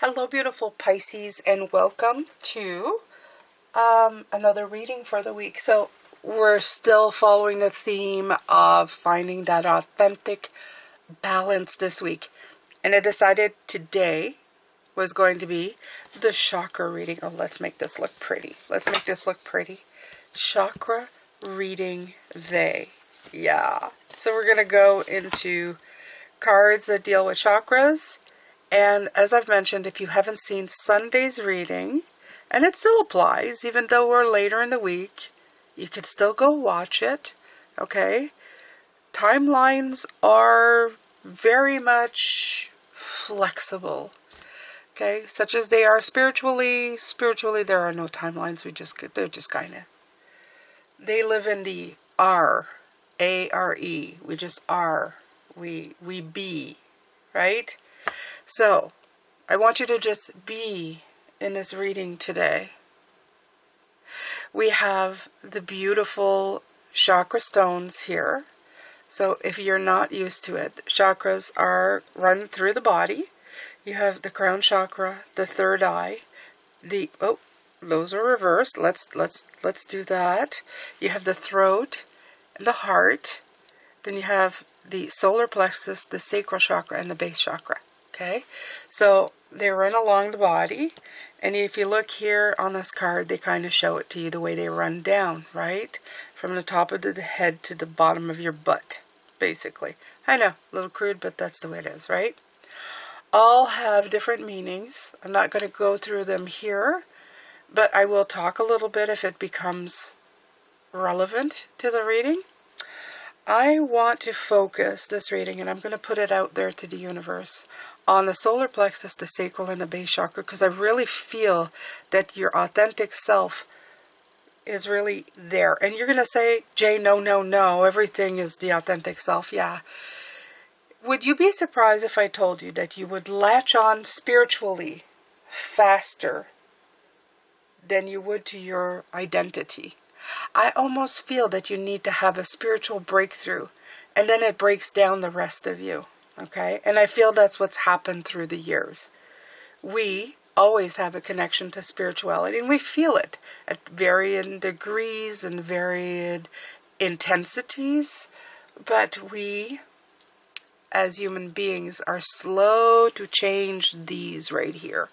Hello, beautiful Pisces, and welcome to another reading for the week. So we're still following the theme of finding that authentic balance this week. And I decided today was going to be the chakra reading. Oh, let's make this look pretty. Let's make this look pretty. Chakra reading they. Yeah. So we're going to go into cards that deal with chakras. And as I've mentioned, if you haven't seen Sunday's reading, and it still applies, even though we're later in the week, you could still go watch it, okay? Timelines are very much flexible, okay? Such as they are spiritually. Spiritually, there are no timelines. They're just kind of, they live in the R, A-R-E. We just are. We be, right? So, I want you to just be in this reading today. We have the beautiful chakra stones here. So, if you're not used to it, chakras are run through the body. You have the crown chakra, the third eye, those are reversed. Let's do that. You have the throat, the heart, then you have the solar plexus, the sacral chakra, and the base chakra. Okay, so they run along the body, and if you look here on this card, they kind of show it to you the way they run down, right? From the top of the head to the bottom of your butt, basically. I know, a little crude, but that's the way it is, right? All have different meanings. I'm not going to go through them here, but I will talk a little bit if it becomes relevant to the reading. I want to focus this reading, and I'm going to put it out there to the universe, on the solar plexus, the sacral, and the base chakra, because I really feel that your authentic self is really there. And you're going to say, Jay, no, everything is the authentic self. Yeah. Would you be surprised if I told you that you would latch on spiritually faster than you would to your identity? I almost feel that you need to have a spiritual breakthrough, and then it breaks down the rest of you, okay? And I feel that's what's happened through the years. We always have a connection to spirituality, and we feel it at varying degrees and varied intensities, but we, as human beings, are slow to change these right here.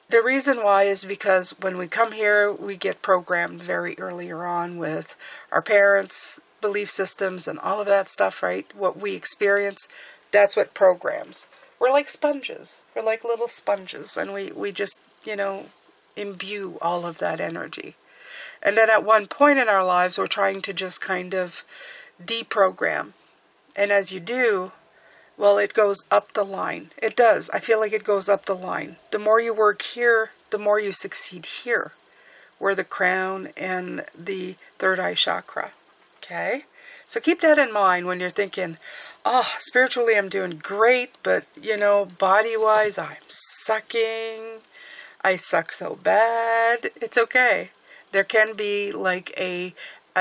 The reason why is because when we come here, we get programmed very earlier on with our parents' belief systems and all of that stuff, right? What we experience, that's what programs. We're like sponges. We're like little sponges, and we just, imbue all of that energy. And then at one point in our lives, we're trying to just kind of deprogram. And as you do, well, it goes up the line. It does. I feel like it goes up the line. The more you work here, the more you succeed here. Where the crown and the third eye chakra. Okay? So keep that in mind when you're thinking, oh, spiritually I'm doing great, but, body-wise I'm sucking. I suck so bad. It's okay. There can be like a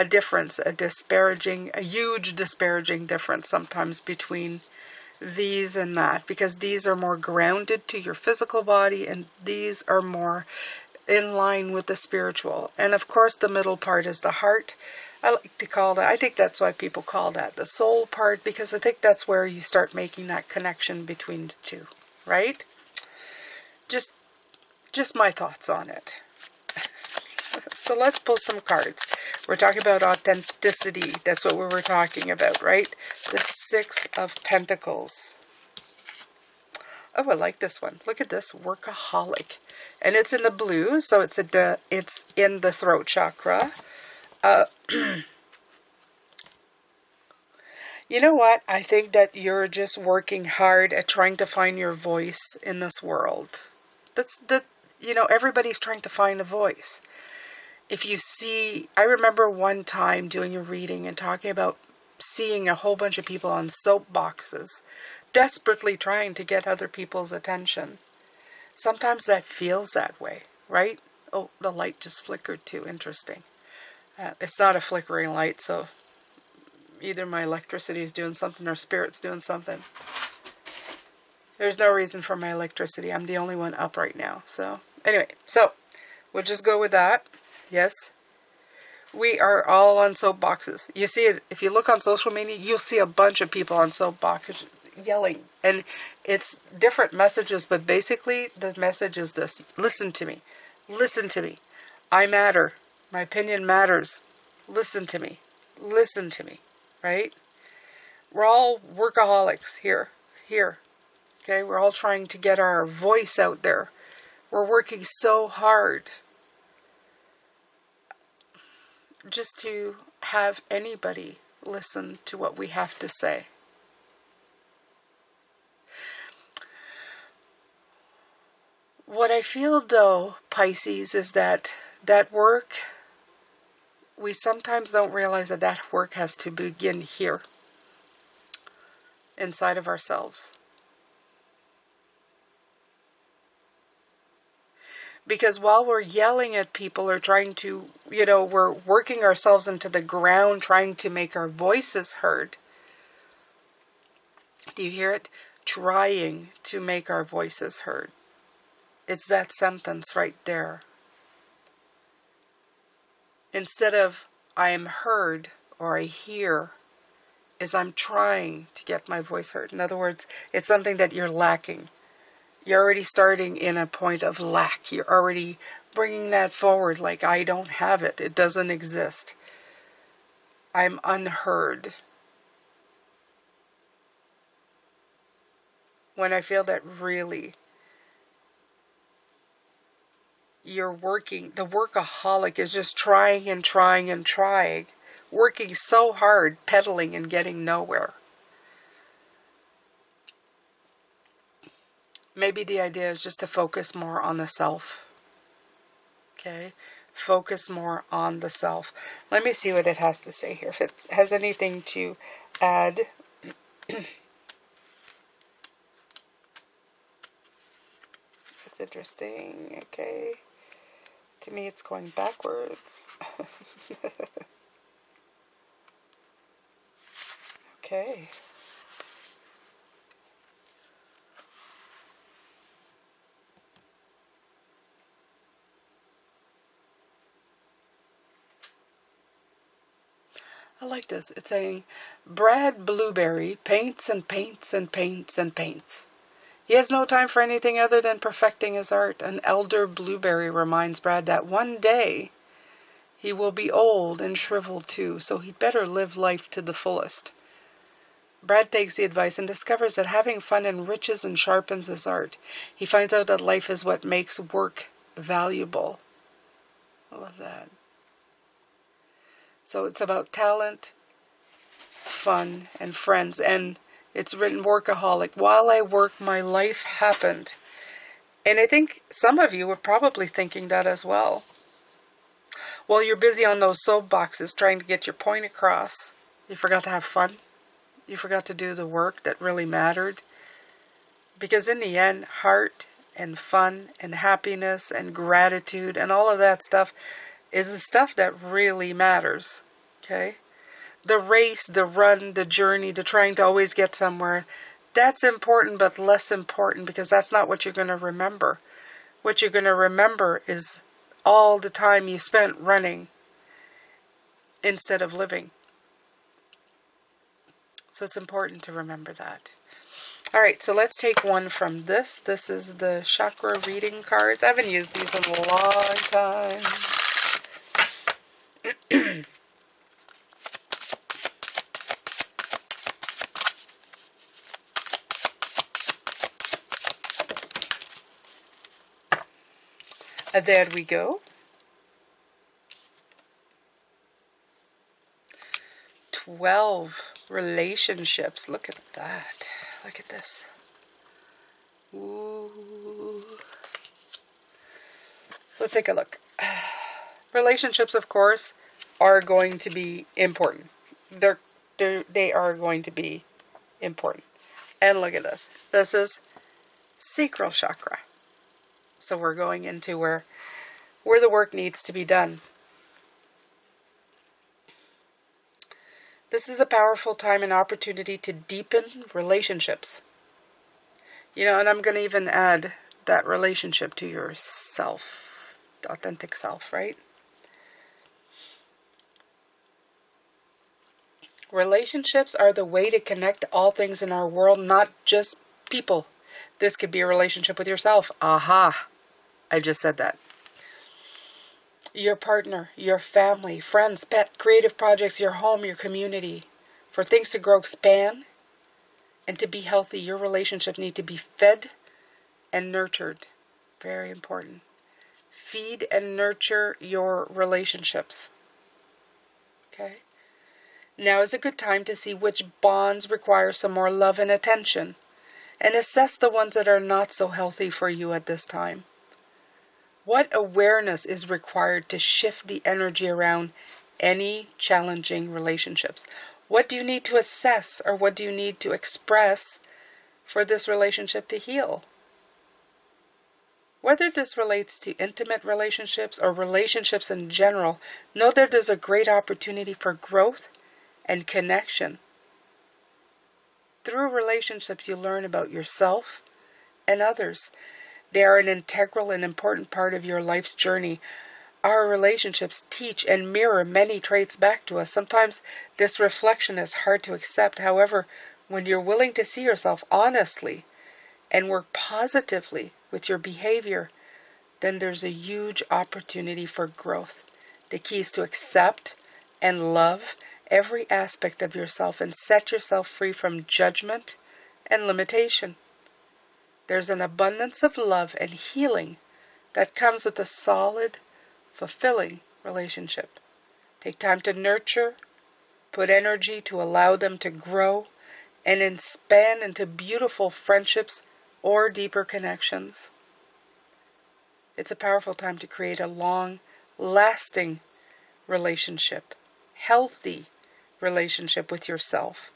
difference, a huge disparaging difference sometimes between these and that, because these are more grounded to your physical body and these are more in line with the spiritual. And of course the middle part is the heart. I like to call that, I think that's why people call that the soul part, because I think that's where you start making that connection between the two, right? Just my thoughts on it. So let's pull some cards. We're talking about authenticity. That's what we were talking about, right? The Six of Pentacles. Oh, I like this one. Look at this, Workaholic. And it's in the blue, so it's in the throat chakra. You know what? I think that you're just working hard at trying to find your voice in this world. Everybody's trying to find a voice. If you see, I remember one time doing a reading and talking about seeing a whole bunch of people on soapboxes, desperately trying to get other people's attention. Sometimes that feels that way, right? Oh, the light just flickered too. Interesting. It's not a flickering light, so either my electricity is doing something or spirit's doing something. There's no reason for my electricity. I'm the only one up right now. So anyway, so we'll just go with that. Yes. We are all on soapboxes. You see it, if you look on social media, you'll see a bunch of people on soapboxes yelling. And it's different messages, but basically the message is this. Listen to me. Listen to me. I matter. My opinion matters. Listen to me. Listen to me. Right? We're all workaholics here. Okay? We're all trying to get our voice out there. We're working so hard just to have anybody listen to what we have to say. What I feel though, Pisces, is that work, we sometimes don't realize that work has to begin here, inside of ourselves. Because while we're yelling at people or trying to, we're working ourselves into the ground, trying to make our voices heard. Do you hear it? Trying to make our voices heard. It's that sentence right there. Instead of I am heard or I hear, is I'm trying to get my voice heard. In other words, it's something that you're lacking. You're already starting in a point of lack. You're already bringing that forward like I don't have it. It doesn't exist. I'm unheard. When I feel that really you're working, the workaholic is just trying and trying and trying, working so hard, pedaling and getting nowhere. Maybe the idea is just to focus more on the self. Okay? Focus more on the self. Let me see what it has to say here. If it has anything to add. That's interesting. Okay. To me, it's going backwards. Okay. I like this. It's saying, Brad Blueberry paints and paints and paints and paints. He has no time for anything other than perfecting his art. An elder Blueberry reminds Brad that one day he will be old and shriveled too, so he'd better live life to the fullest. Brad takes the advice and discovers that having fun enriches and sharpens his art. He finds out that life is what makes work valuable. I love that. So it's about talent, fun, and friends. And it's written Workaholic. While I work, my life happened. And I think some of you were probably thinking that as well. While you're busy on those soapboxes trying to get your point across, you forgot to have fun. You forgot to do the work that really mattered. Because in the end, heart and fun and happiness and gratitude and all of that stuff is the stuff that really matters. Okay? The race, the run, the journey, the trying to always get somewhere, that's important but less important because that's not what you're going to remember. What you're going to remember is all the time you spent running instead of living. So it's important to remember that. All right, so let's take one from this. This is the chakra reading cards. I haven't used these in a long time. There we go. 12 relationships. Look at that. Look at this. Ooh. Let's take a look. Relationships, of course, are going to be important. They are going to be important. And look at this. This is Sacral Chakra. So we're going into where the work needs to be done. This is a powerful time and opportunity to deepen relationships. You know, and I'm going to even add that relationship to yourself, the authentic self, right? Relationships are the way to connect all things in our world, not just people. This could be a relationship with yourself. Aha, I just said that. Your partner, your family, friends, pet, creative projects, your home, your community. For things to grow, expand, and to be healthy, your relationship need to be fed and nurtured. Very important. Feed and nurture your relationships. Okay? Now is a good time to see which bonds require some more love and attention, and assess the ones that are not so healthy for you at this time. What awareness is required to shift the energy around any challenging relationships? What do you need to assess, or what do you need to express for this relationship to heal? Whether this relates to intimate relationships or relationships in general, know that there's a great opportunity for growth and connection. Through relationships, you learn about yourself and others. They are an integral and important part of your life's journey. Our relationships teach and mirror many traits back to us. Sometimes this reflection is hard to accept. However, when you're willing to see yourself honestly and work positively with your behavior, then there's a huge opportunity for growth. The key is to accept and love every aspect of yourself and set yourself free from judgment and limitation. There's an abundance of love and healing that comes with a solid, fulfilling relationship. Take time to nurture, put energy to allow them to grow, and expand into beautiful friendships or deeper connections. It's a powerful time to create a long-lasting relationship, healthy relationship with yourself,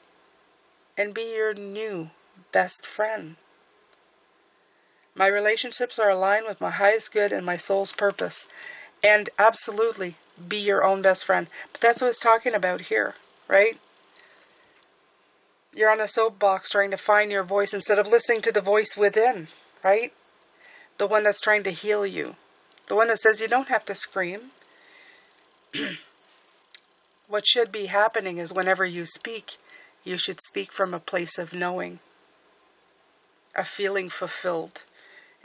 and be your new best friend. My relationships are aligned with my highest good and my soul's purpose. And absolutely, be your own best friend. But that's what it's talking about here, right? You're on a soapbox trying to find your voice instead of listening to the voice within, right? The one that's trying to heal you. The one that says you don't have to scream. What should be happening is whenever you speak, you should speak from a place of knowing, of feeling fulfilled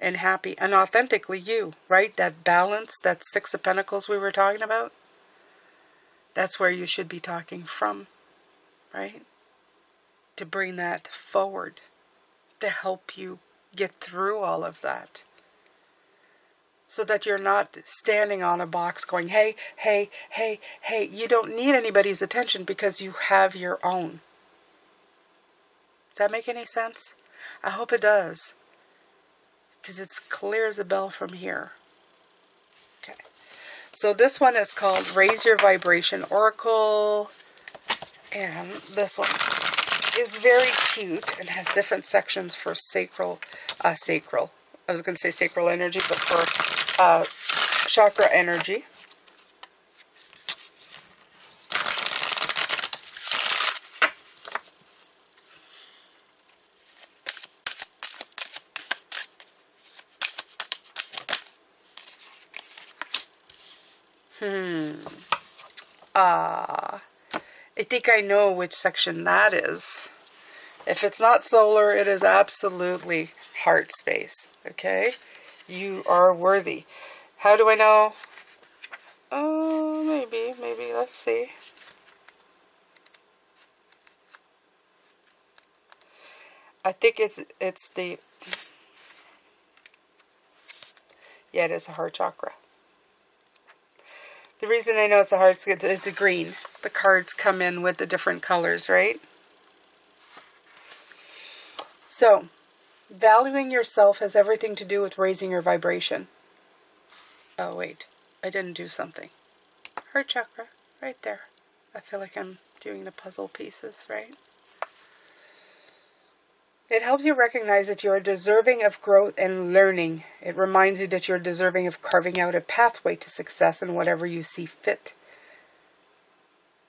and happy, and authentically you, right? That balance, that Six of Pentacles we were talking about, that's where you should be talking from, right? To bring that forward, to help you get through all of that. So that you're not standing on a box going, hey, hey, hey, hey. You don't need anybody's attention because you have your own. Does that make any sense? I hope it does. Because it's clear as a bell from here. Okay. So this one is called Raise Your Vibration Oracle. And this one is very cute and has different sections for sacral. I was going to say sacral energy, but for chakra energy. I think I know which section that is. If it's not solar, it is absolutely heart space. Okay? You are worthy. How do I know? Oh, maybe. Let's see. I think it's the... Yeah, it is a heart chakra. The reason I know it's a heart is the green. The cards come in with the different colors, right? So, valuing yourself has everything to do with raising your vibration. Oh, wait. I didn't do something. Heart chakra, right there. I feel like I'm doing the puzzle pieces, right? It helps you recognize that you are deserving of growth and learning. It reminds you that you're deserving of carving out a pathway to success in whatever you see fit.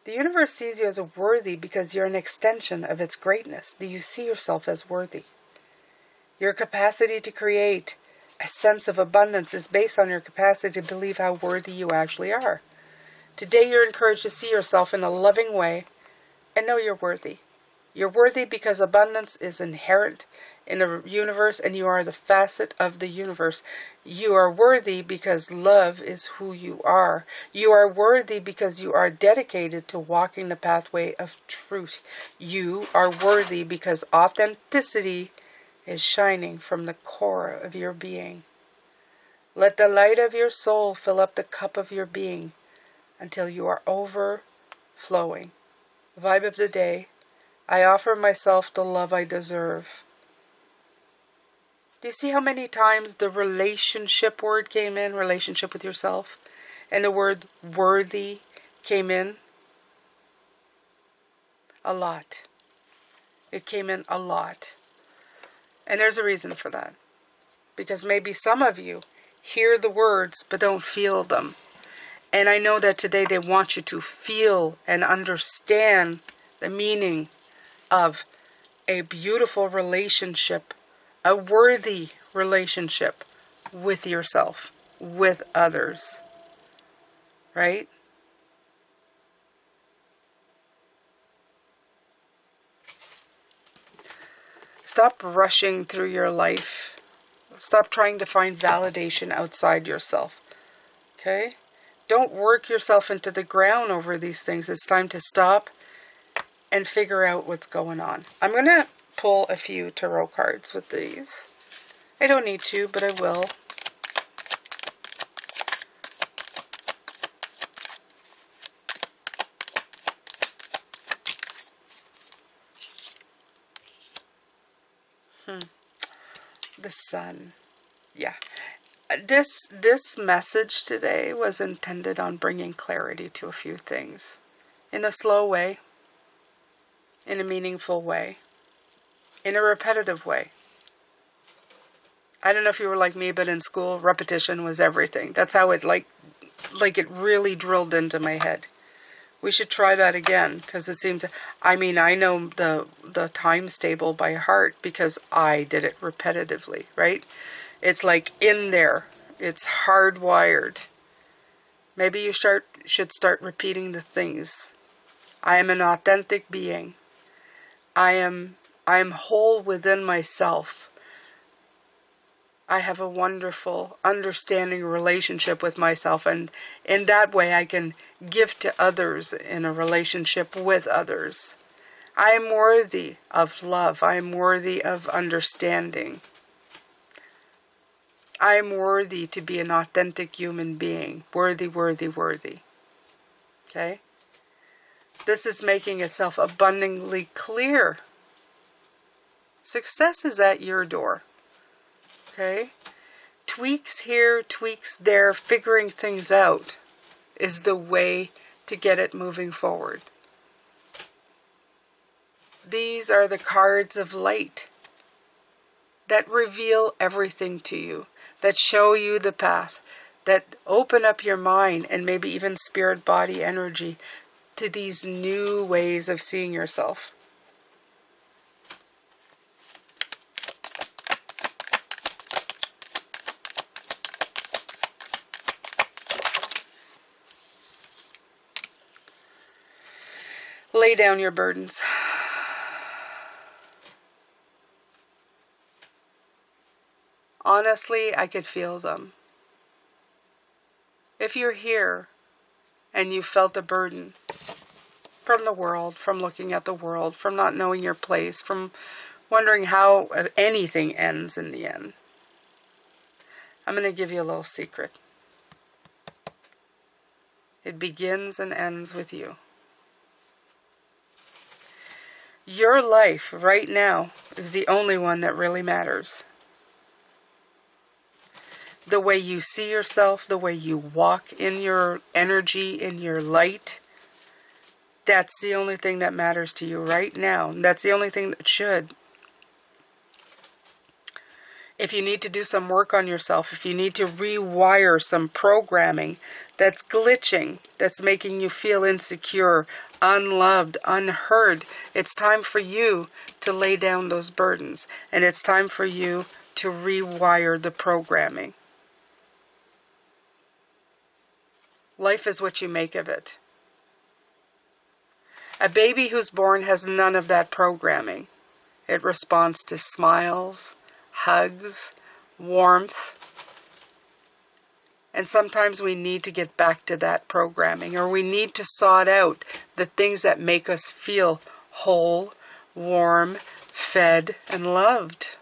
The universe sees you as worthy because you're an extension of its greatness. Do you see yourself as worthy? Your capacity to create a sense of abundance is based on your capacity to believe how worthy you actually are. Today you're encouraged to see yourself in a loving way and know you're worthy. You're worthy because abundance is inherent in the universe and you are the facet of the universe. You are worthy because love is who you are. You are worthy because you are dedicated to walking the pathway of truth. You are worthy because authenticity is shining from the core of your being. Let the light of your soul fill up the cup of your being until you are overflowing. Vibe of the day. I offer myself the love I deserve. Do you see how many times the relationship word came in? Relationship with yourself. And the word worthy came in? A lot. It came in a lot. And there's a reason for that. Because maybe some of you hear the words but don't feel them. And I know that today they want you to feel and understand the meaning of a beautiful relationship, a worthy relationship with yourself, with others, right? Stop rushing through your life. Stop trying to find validation outside yourself, okay? Don't work yourself into the ground over these things. It's time to stop and figure out what's going on. I'm going to pull a few tarot cards with these. I don't need to, but I will. The Sun. Yeah. This message today was intended on bringing clarity to a few things. In a slow way. In a meaningful way. In a repetitive way. I don't know if you were like me, but in school, repetition was everything. That's how it like it really drilled into my head. We should try that again, because it seems to, I mean, I know the times table by heart because I did it repetitively, right? It's like in there. It's hardwired. Maybe you should start repeating the things. I am an authentic being. I am whole within myself. I have a wonderful understanding relationship with myself, and in that way I can give to others in a relationship with others. I am worthy of love. I am worthy of understanding. I am worthy to be an authentic human being. Worthy, worthy, worthy. Okay? This is making itself abundantly clear. Success is at your door. Okay? Tweaks here, tweaks there, figuring things out is the way to get it moving forward. These are the cards of light that reveal everything to you, that show you the path, that open up your mind and maybe even spirit body energy to these new ways of seeing yourself. Lay down your burdens. Honestly, I could feel them. If you're here and you felt a burden from the world, from looking at the world, from not knowing your place, from wondering how anything ends in the end, I'm going to give you a little secret. It begins and ends with you. Your life right now is the only one that really matters. The way you see yourself, the way you walk in your energy, in your light, that's the only thing that matters to you right now. That's the only thing that should. If you need to do some work on yourself, if you need to rewire some programming that's glitching, that's making you feel insecure, unloved, unheard, it's time for you to lay down those burdens. And it's time for you to rewire the programming. Life is what you make of it. A baby who's born has none of that programming. It responds to smiles, hugs, warmth. And sometimes we need to get back to that programming, or we need to sort out the things that make us feel whole, warm, fed, and loved.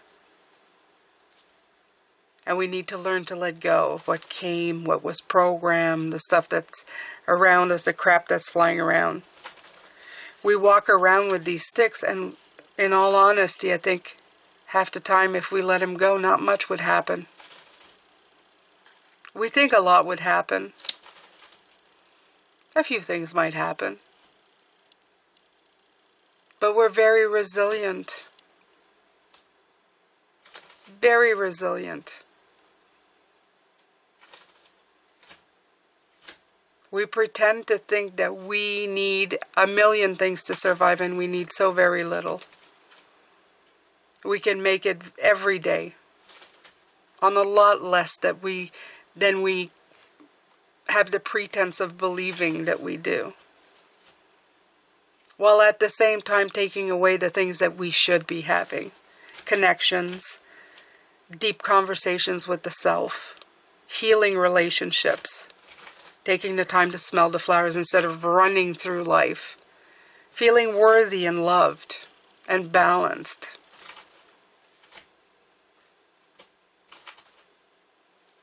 And we need to learn to let go of what came, what was programmed, the stuff that's around us, the crap that's flying around. We walk around with these sticks, and in all honesty, I think half the time if we let them go, not much would happen. We think a lot would happen. A few things might happen. But we're very resilient. Very resilient. We pretend to think that we need a million things to survive, and we need so very little. We can make it every day on a lot less than we have the pretense of believing that we do. While at the same time taking away the things that we should be having. Connections, deep conversations with the self, healing relationships, taking the time to smell the flowers instead of running through life, feeling worthy and loved and balanced.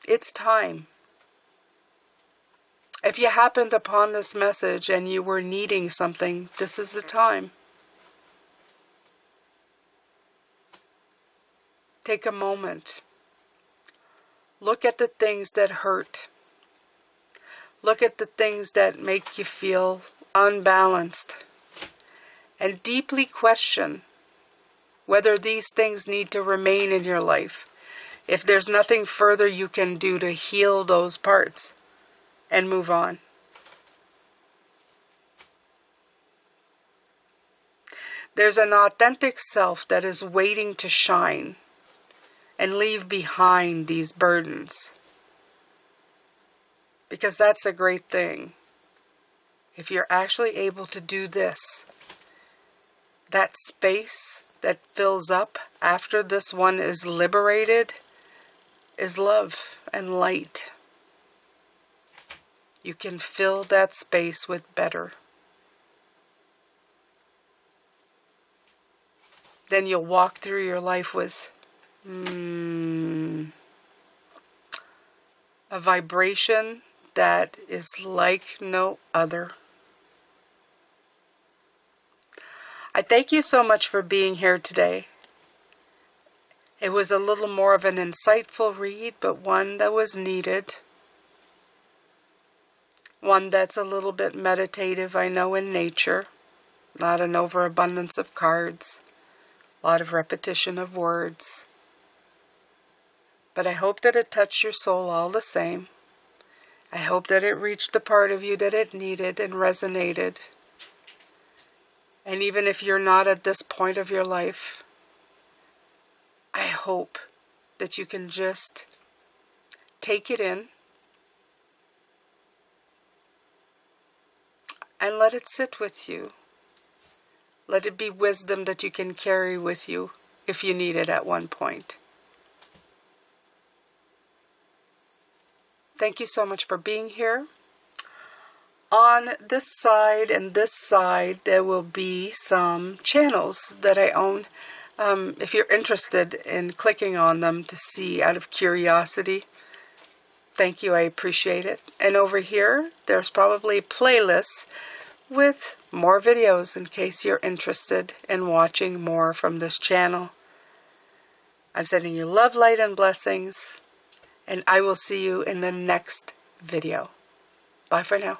It's time. If you happened upon this message and you were needing something, this is the time. Take a moment. Look at the things that hurt. Look at the things that make you feel unbalanced. And deeply question whether these things need to remain in your life. If there's nothing further you can do to heal those parts and move on. There's an authentic self that is waiting to shine and leave behind these burdens. Because that's a great thing. If you're actually able to do this, that space that fills up after this one is liberated is love and light. You can fill that space with better. Then you'll walk through your life with a vibration that is like no other. I thank you so much for being here today. It was a little more of an insightful read, but one that was needed. One that's a little bit meditative, I know, in nature. Not an overabundance of cards. A lot of repetition of words. But I hope that it touched your soul all the same. I hope that it reached the part of you that it needed and resonated. And even if you're not at this point of your life, I hope that you can just take it in and let it sit with you. Let it be wisdom that you can carry with you if you need it at one point. Thank you so much for being here. On this side and this side, there will be some channels that I own. If you're interested in clicking on them to see out of curiosity, thank you, I appreciate it. And over here, there's probably playlists with more videos in case you're interested in watching more from this channel. I'm sending you love, light, and blessings, and I will see you in the next video. Bye for now.